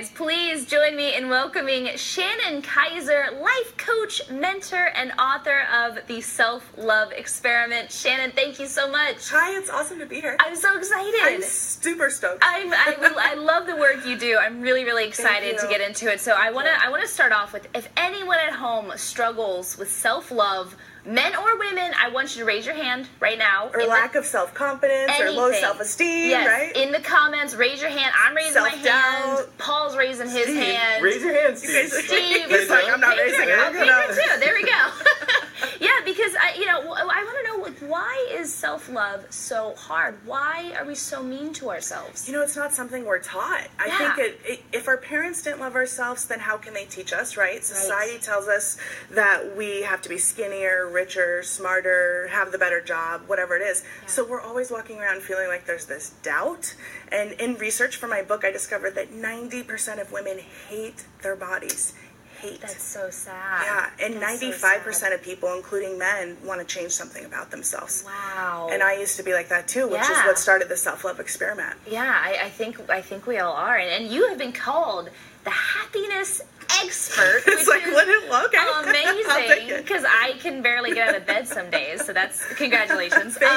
guys, please join me in welcoming Shannon Kaiser, life coach, mentor, and author of The Self-Love Experiment. Shannon, thank you so much. Hi, it's awesome to be here. I'm so excited. I'm super stoked. I love the work you do. I'm really excited to get into it. So I want to start off with, if anyone at home struggles with self-love, men or women, I want you to raise your hand right now. Or lack of self-confidence or low self-esteem, right? In the comments, raise your hand. I'm raising my hand. Paul's raising his hand. Raise your hand, Steve. Steve. He's like, I'm not raising it. Okay, too. There we go. Yeah, because I want to know, why is self-love so hard? Why are we so mean to ourselves? You know, it's not something we're taught. I think if our parents didn't love ourselves, then how can they teach us, right? Society tells us that we have to be skinnier, richer, smarter, have the better job, whatever it is. Yeah. So we're always walking around feeling like there's this doubt. And in research for my book, I discovered that 90% of women hate their bodies. That's so sad. Yeah, and 95% of people, including men, want to change something about themselves. Wow. And I used to be like that too, which is what started the self-love experiment. Yeah, I think we all are. And you have been called the happiness expert. It's like, what it look amazing, because I can barely get out of bed some days, so that's congratulations. But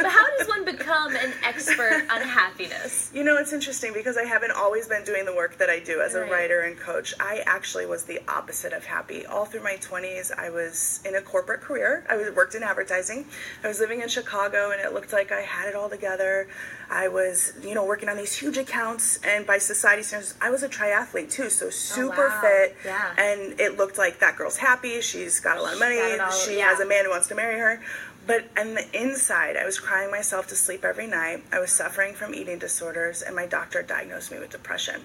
how does one become an expert on happiness? You know, it's interesting because I haven't always been doing the work that I do as a writer and coach. I actually was the opposite of happy. All through my 20s, I was in a corporate career. I worked in advertising. I was living in Chicago, and it looked like I had it all together. I was, working on these huge accounts, and by society standards, I was a triathlete too, so super fit, and it looked like that girl's happy, she's got a lot of money, she has a man who wants to marry her. But on the inside, I was crying myself to sleep every night. I was suffering from eating disorders, and my doctor diagnosed me with depression.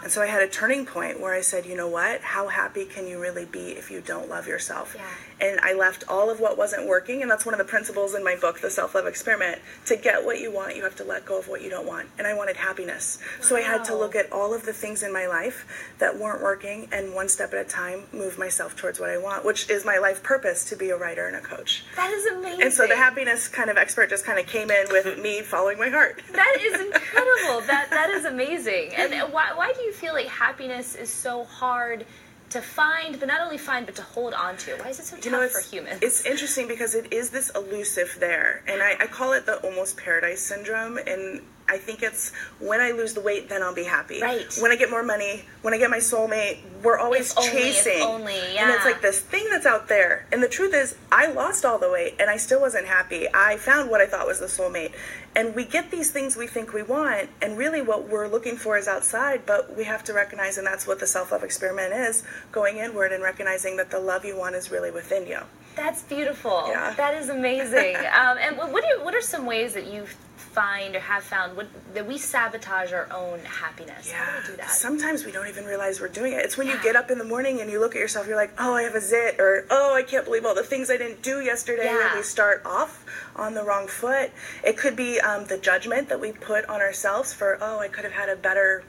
And so I had a turning point where I said, you know what? How happy can you really be if you don't love yourself? And I left all of what wasn't working, and that's one of the principles in my book, The Self-Love Experiment. To get what you want, you have to let go of what you don't want. And I wanted happiness. So I had to look at all of the things in my life that weren't working, and one step at a time, move myself towards what I want, which is my life purpose, to be a writer and a coach. That is amazing. And so the happiness kind of expert just kind of came in with me following my heart. That is incredible. That is amazing. And why do you feel like happiness is so hard to find, but not only find, but to hold on to? Why is it so tough for humans? It's interesting because it is this elusive there. And I call it the almost paradise syndrome. And I think it's when I lose the weight, then I'll be happy. Right. When I get more money, when I get my soulmate, we're always chasing. And it's like this thing that's out there. And the truth is, I lost all the weight and I still wasn't happy. I found what I thought was the soulmate. And we get these things we think we want, and really what we're looking for is outside, but we have to recognize, and that's what the self-love experiment is, going inward and recognizing that the love you want is really within you. That's beautiful. Yeah. That is amazing. And what are some ways that you find or have found that we sabotage our own happiness? Yeah. How do we do that? Sometimes we don't even realize we're doing it. It's when you get up in the morning and you look at yourself, you're like, oh, I have a zit, or oh, I can't believe all the things I didn't do yesterday. And we start off on the wrong foot. It could be the judgment that we put on ourselves for, oh, I could have had a better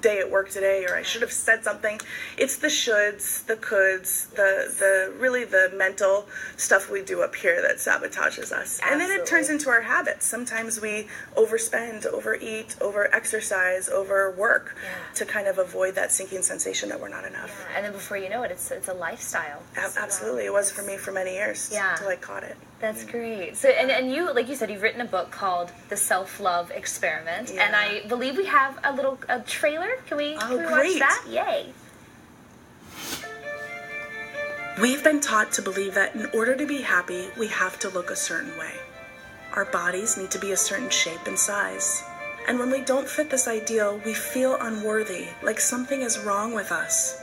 day at work today, or I should have said something. It's the shoulds, the coulds, the really the mental stuff we do up here that sabotages us. Absolutely. And then it turns into our habits. Sometimes we overspend, overeat, overexercise, overwork to kind of avoid that sinking sensation that we're not enough. Yeah. And then before you know it, it's a lifestyle. Absolutely. It was for me for many years until I caught it. That's great. So, and you, like you said, you've written a book called The Self-Love Experiment, and I believe we have a trailer. Can we watch that? Yay! We've been taught to believe that in order to be happy, we have to look a certain way. Our bodies need to be a certain shape and size. And when we don't fit this ideal, we feel unworthy, like something is wrong with us.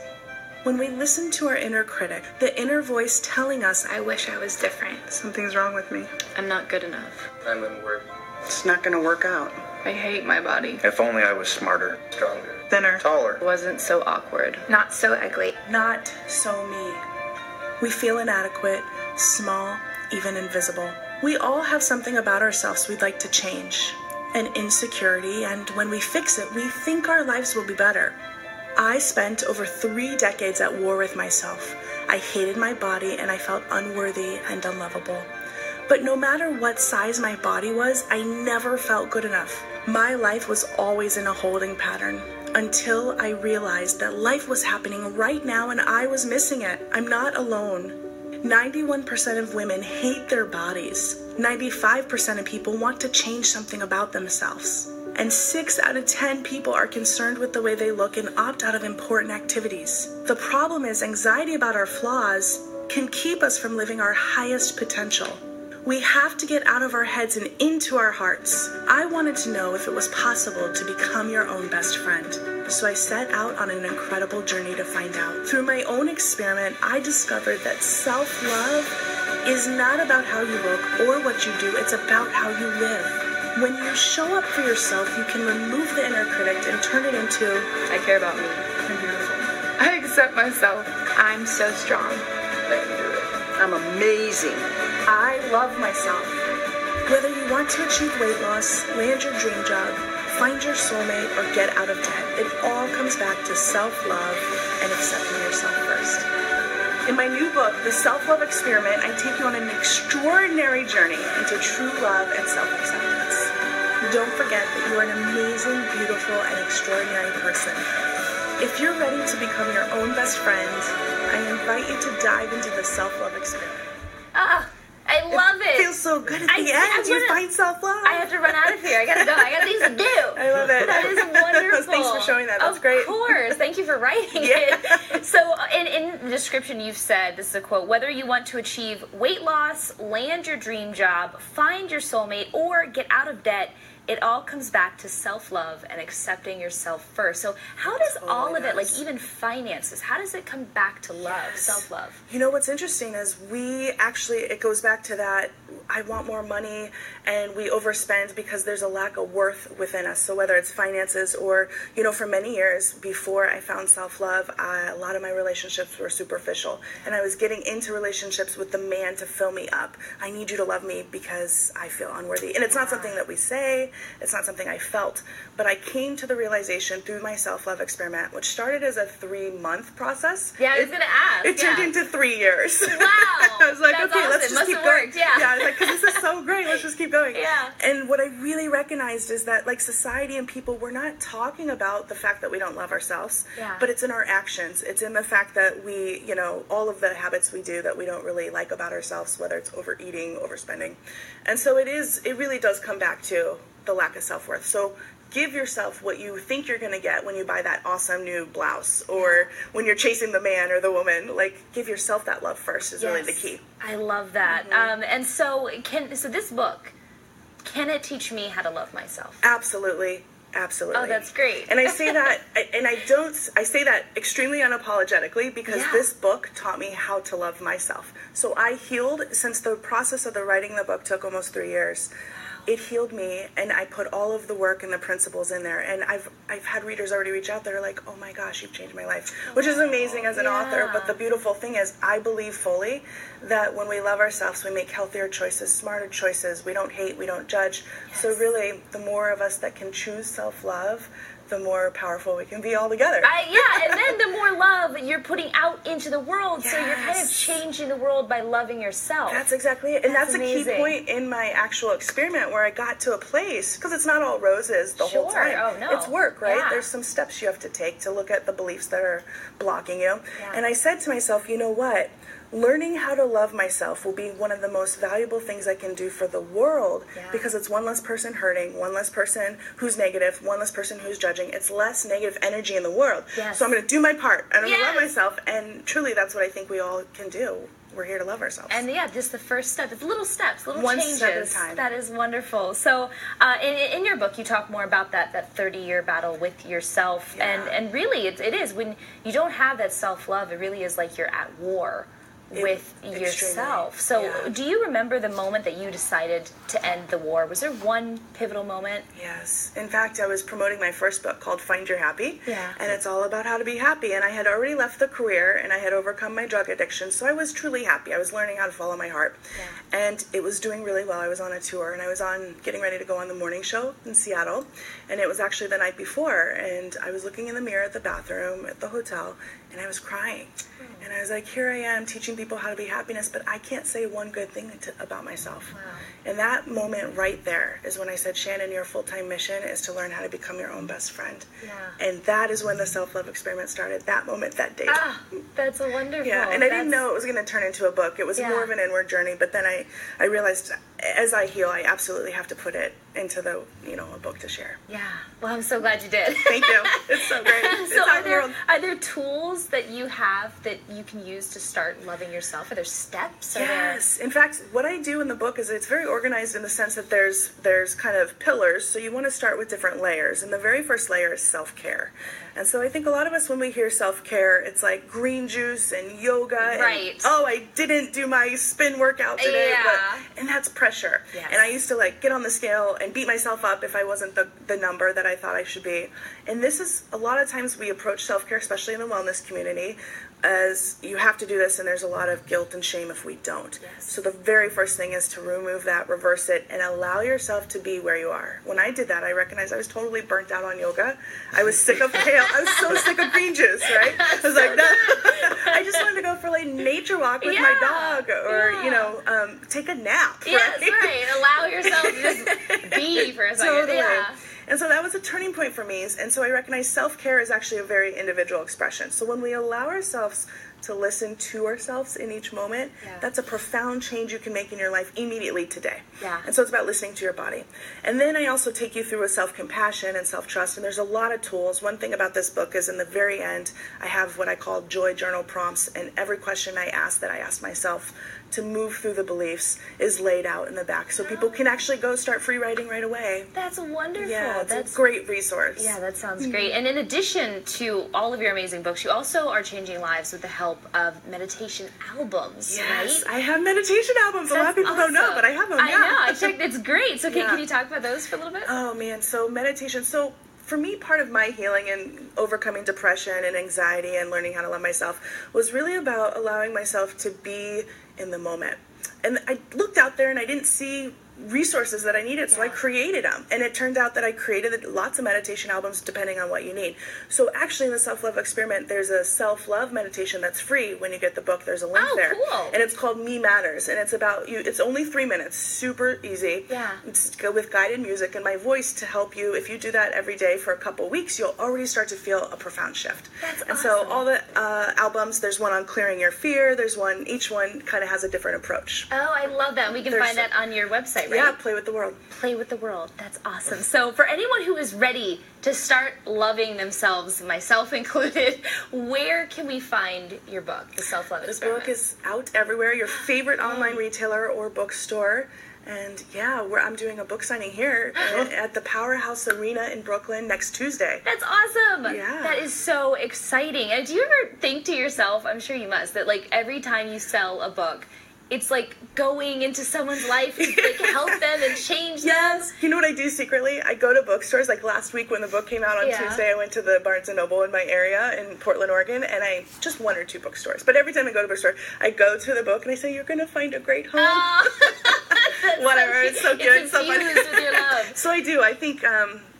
When we listen to our inner critic, the inner voice telling us, I wish I was different. Something's wrong with me. I'm not good enough. I'm unworthy. It's not going to work out. I hate my body. If only I was smarter, stronger, Thinner, taller. Wasn't so awkward. Not so ugly. Not so me. We feel inadequate, small, even invisible. We all have something about ourselves we'd like to change. An insecurity, and when we fix it, we think our lives will be better. I spent over 3 decades at war with myself. I hated my body and I felt unworthy and unlovable. But no matter what size my body was, I never felt good enough. My life was always in a holding pattern. until I realized that life was happening right now and I was missing it. I'm not alone. 91% of women hate their bodies. 95% of people want to change something about themselves. And 6 out of 10 people are concerned with the way they look and opt out of important activities. The problem is anxiety about our flaws can keep us from living our highest potential. We have to get out of our heads and into our hearts. I wanted to know if it was possible to become your own best friend. So I set out on an incredible journey to find out. Through my own experiment, I discovered that self-love is not about how you look or what you do. It's about how you live. When you show up for yourself, you can remove the inner critic and turn it into, I care about me. I'm beautiful. I accept myself. I'm so strong. Let me do it. I'm amazing. I love myself. Whether you want to achieve weight loss, land your dream job, find your soulmate, or get out of debt, it all comes back to self-love and accepting yourself first. In my new book, The Self-Love Experiment, I take you on an extraordinary journey into true love and self-acceptance. Don't forget that you are an amazing, beautiful, and extraordinary person. If you're ready to become your own best friend, I invite you to dive into the self-love experiment. I love it. Feels so good at the end. You find self-love. I have to run out of here. I gotta go. I got things to do. I love it. That is wonderful. Thanks for showing that. That's great. Of course. Thank you for writing it. So in the description you've said, this is a quote, whether you want to achieve weight loss, land your dream job, find your soulmate, or get out of debt, it all comes back to self-love and accepting yourself first. So how does all of it, like even finances, how does it come back to love, self-love? You know, what's interesting is it goes back to that, I want more money, and we overspend because there's a lack of worth within us. So whether it's finances or, you know, for many years before I found self-love, a lot of my relationships were superficial. And I was getting into relationships with the man to fill me up. I need you to love me because I feel unworthy. And it's not something that we say. It's not something I felt, but I came to the realization through my self-love experiment, which started as a 3-month process. Yeah, I was going to ask. It turned into 3 years. Wow. I was like, That's okay, awesome. let's just keep going. Worked, yeah. I was like, because this is so great. Let's just keep going. Yeah. And what I really recognized is that, like, society and people, we're not talking about the fact that we don't love ourselves, but it's in our actions. It's in the fact that we, you know, all of the habits we do that we don't really like about ourselves, whether it's overeating, overspending. And so it really does come back to the lack of self-worth. So give yourself what you think you're going to get when you buy that awesome new blouse, or when you're chasing the man or the woman. Like, give yourself that love first is really the key. I love that. And so this book, can it teach me how to love myself? Absolutely. Absolutely. Oh, that's great. And I say that, I say that extremely unapologetically, because this book taught me how to love myself. So I healed, since the process of the writing the book took almost 3 years. It healed me, and I put all of the work and the principles in there. And I've had readers already reach out that are like, oh my gosh, you've changed my life, which is amazing as an author. But the beautiful thing is, I believe fully that when we love ourselves, we make healthier choices, smarter choices. We don't hate, we don't judge. So really, the more of us that can choose self-love, the more powerful we can be all together. And then the more love you're putting out into the world, so you're kind of changing the world by loving yourself. That's exactly it. And that's a key amazing. point in my actual experiment, where I got to a place, because it's not all roses the whole time. Oh, no. It's work, right? Yeah. There's some steps you have to take to look at the beliefs that are blocking you. And I said to myself, you know what? Learning how to love myself will be one of the most valuable things I can do for the world, because it's one less person hurting, one less person who's negative, one less person who's judging. It's less negative energy in the world. So I'm going to do my part, and I'm going to love myself, and truly that's what I think we all can do. We're here to love ourselves. And just the first step. It's little steps, little one changes. step at a time. That is wonderful. So in your book, you talk more about that 30-year battle with yourself. And really, it is. When you don't have that self-love, it really is like you're at war with yourself. So do you remember the moment that you decided to end the war? Was there one pivotal moment? Yes. In fact, I was promoting my first book called Find Your Happy. And it's all about how to be happy. And I had already left the career, and I had overcome my drug addiction. So I was truly happy. I was learning how to follow my heart. And it was doing really well. I was on a tour, and I was getting ready to go on the morning show in Seattle. And it was actually the night before. And I was looking in the mirror at the bathroom at the hotel, and I was crying. And I was like, here I am teaching people how to be happiness, but I can't say one good thing about myself. Wow. And that moment right there is when I said, Shannon, your full-time mission is to learn how to become your own best friend. Yeah. And that is when the self-love experiment started, that moment, that day. Ah, that's wonderful. Yeah, and I didn't know it was going to turn into a book. It was more of an inward journey, but then I realized as I heal, I absolutely have to put it into the, a book to share. Yeah. Well, I'm so glad you did. Thank you. It's so great. So are there tools that you have that you can use to start loving yourself? Are there steps? Yes. In fact, what I do in the book is it's very organized in the sense that there's kind of pillars. So you want to start with different layers. And the very first layer is self-care. And so I think a lot of us, when we hear self-care, it's like green juice and yoga. Right. And, oh, I didn't do my spin workout today. Yeah. And that's pressure. Yes. And I used to get on the scale and beat myself up if I wasn't the number that I thought I should be. And this is, a lot of times we approach self-care, especially in the wellness community, as you have to do this, and there's a lot of guilt and shame if we don't. Yes. So the very first thing is to remove that, reverse it, and allow yourself to be where you are. When I did that, I recognized I was totally burnt out on yoga. I was sick of kale. I was so sick of green juice, right? I was like, no. I just wanted to go for a nature walk with my dog, or take a nap. Yes, right. Allow yourself to just be for a second. Totally. Yeah. And so that was a turning point for me. And so I recognize self-care is actually a very individual expression. So when we allow ourselves to listen to ourselves in each moment, that's a profound change you can make in your life immediately today. Yeah. And so it's about listening to your body. And then I also take you through a self-compassion and self-trust, and there's a lot of tools. One thing about this book is in the very end, I have what I call joy journal prompts, and every question I ask that I ask myself to move through the beliefs is laid out in the back, so people can actually go start free writing right away. That's wonderful. Yeah, that's a great resource. Yeah, that sounds great. And in addition to all of your amazing books, you also are changing lives with the help of meditation albums, yes, right? I have meditation albums. A lot of people don't know, but I have them. I know. I checked. It's great. So can you talk about those for a little bit? Oh, man. So meditation. So for me, part of my healing and overcoming depression and anxiety and learning how to love myself was really about allowing myself to be in the moment. And I looked out there and I didn't see resources that I needed, so I created them. And it turned out that I created lots of meditation albums depending on what you need. So actually in the self-love experiment, there's a self-love meditation that's free. When you get the book, there's a link there. Cool. And it's called Me Matters. And it's about you. It's only 3 minutes, super easy. Yeah. It's go with guided music and my voice to help you. If you do that every day for a couple weeks, you'll already start to feel a profound shift. That's and awesome. so all the albums, there's one on clearing your fear. There's one, each one kind of has a different approach. Oh, I love that. We can find that on your website, right? Yeah, Play with the World. Play with the World. That's awesome. So for anyone who is ready to start loving themselves, myself included, where can we find your book, The Self-Love Experiment? This book is out everywhere, your favorite online retailer or bookstore. And I'm doing a book signing here at the Powerhouse Arena in Brooklyn next Tuesday. That's awesome. Yeah. That is so exciting. And do you ever think to yourself, I'm sure you must, that every time you sell a book, it's like going into someone's life to help them and change them. Yes. You know what I do secretly? I go to bookstores. Like last week when the book came out on Tuesday, I went to the Barnes & Noble in my area in Portland, Oregon, and I just 1 or 2 bookstores. But every time I go to a bookstore, I go to the book and I say, you're going to find a great home. Oh, whatever. It's so good. It's infused with your love. So I do. I think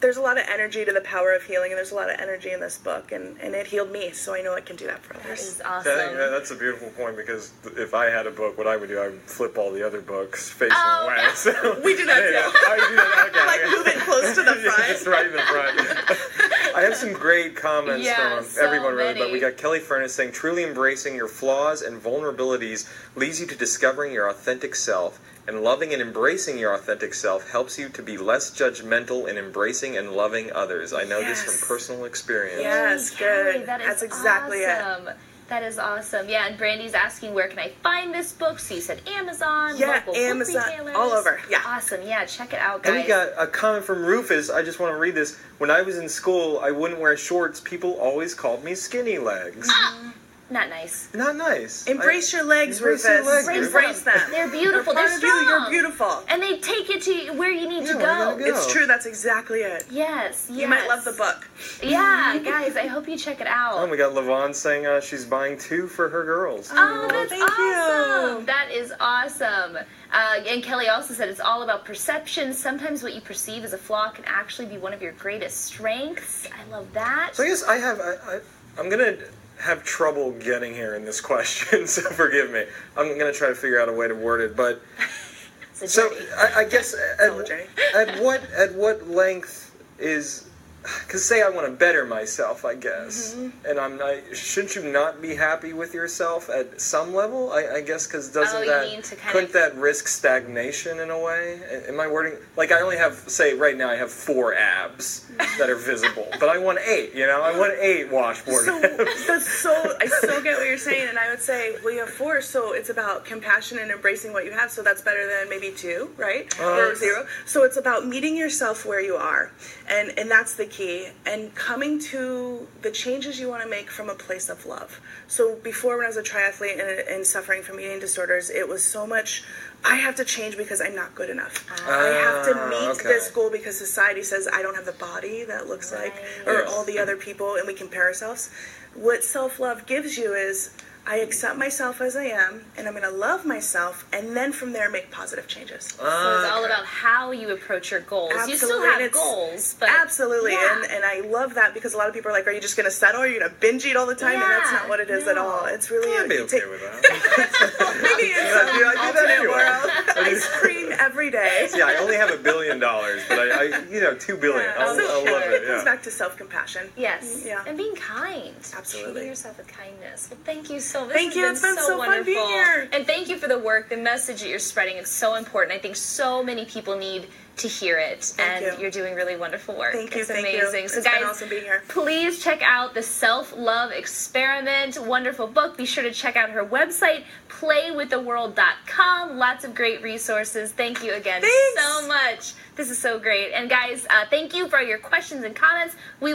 there's a lot of energy to the power of healing, and there's a lot of energy in this book, and it healed me, so I know I can do that for others. That is awesome. I think that's a beautiful point, because if I had a book, what I would do, I would flip all the other books facing away. Yeah. So, We do that too. I do that. Okay. Move it close to the front. Just right in the front. I have some great comments from everyone, really, but we got Kelly Furness saying, truly embracing your flaws and vulnerabilities leads you to discovering your authentic self, and loving and embracing your authentic self helps you to be less judgmental in embracing and loving others. I know this from personal experience. Yes, Kelly, good. That's exactly awesome. That is awesome. Yeah, and Brandy's asking, where can I find this book? So you said Amazon, local Amazon, book retailers. all over. Yeah. Awesome. Yeah, check it out, guys. And we got a comment from Rufus. I just want to read this. When I was in school, I wouldn't wear shorts. People always called me skinny legs. Not nice. Not nice. Embrace your legs, Embrace Rufus. your legs, Embrace them. They're beautiful. They're They're strong. You're beautiful. And they take you to where you need to where go. you gotta go. It's true. That's exactly it. Yes. You might love the book. Yeah, guys, I hope you check it out. Oh, we got Lavon saying she's buying 2 for her girls. Oh, that's thank awesome. you. That is awesome. And Kelly also said it's all about perception. Sometimes what you perceive as a flaw can actually be one of your greatest strengths. I love that. So I guess I have. I'm gonna have trouble getting here in this question, so forgive me. I'm going to try to figure out a way to word it, but so I guess at what length is, because say I want to better myself, I guess, and shouldn't you not be happy with yourself at some level? I guess because couldn't that risk stagnation in a way? Am I wording like I only have, say right now I have 4 abs that are visible, but I want 8. I want 8 washboard abs. I so get what you're saying, and I would say, well, you have 4, so it's about compassion and embracing what you have. So that's better than maybe 2, right? Or 0. So it's about meeting yourself where you are, and that's the key, and coming to the changes you want to make from a place of love. So before, when I was a triathlete and suffering from eating disorders, it was so much, I have to change because I'm not good enough. I have to meet this goal because society says I don't have the body that looks like, or all the other people, and we compare ourselves. What self-love gives you is, I accept myself as I am, and I'm going to love myself, and then from there make positive changes. So it's all about how you approach your goals. Absolutely. You still have goals, but absolutely, and I love that, because a lot of people are like, are you just going to settle, or are you going to binge eat all the time? And that's not what it is at all. It's really I'd be okay with that. maybe it's ice cream every day. Yeah, I only have $1 billion, but I $2 billion. I'll love it. It comes back to self-compassion. Yes, and being kind. Absolutely. Treating yourself with kindness. Well, thank you so much. Thank you. It's been so fun being here. And thank you for the work, the message that you're spreading. It's so important. I think so many people need to hear it, you're doing really wonderful work. Thank you. It's amazing. So it's guys, been awesome being here. Please check out the Self-Love Experiment. Wonderful book. Be sure to check out her website, playwiththeworld.com. Lots of great resources. Thank you again so much. This is so great. And guys, thank you for your questions and comments. We